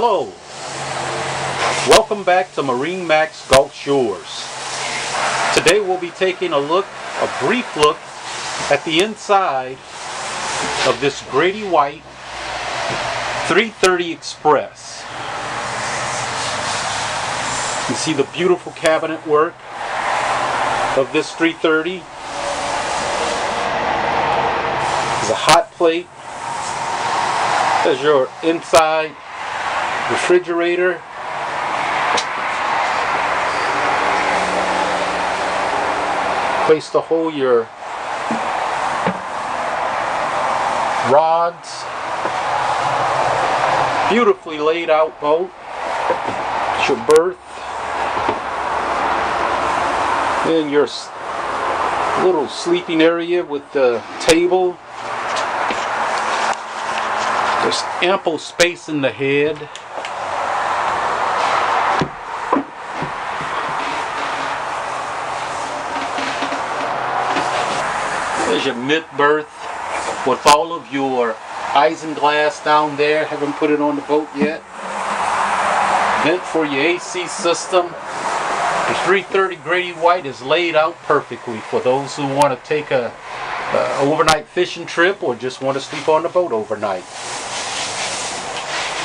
Hello, welcome back to MarineMax Gulf Shores. Today we'll be taking a brief look at the inside of this Grady-White 330 Express. You see the beautiful cabinet work of this 330. There's a hot plate. There's your inside refrigerator. Place to hold your rods. Beautifully laid out boat. It's your berth. And your little sleeping area with the table. There's ample space in the head. There's your mid berth with all of your isinglass down there. Haven't put it on the boat yet. Vent for your AC system. The 330 Grady-White is laid out perfectly for those who want to take a overnight fishing trip or just want to sleep on the boat overnight.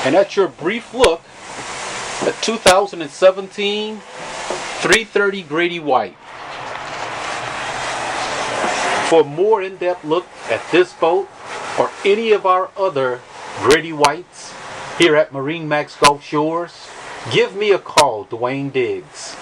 And that's your brief look at 2017 330 Grady-White. For a more in-depth look at this boat or any of our other Grady-Whites here at MarineMax Gulf Shores, give me a call, Dwayne Diggs.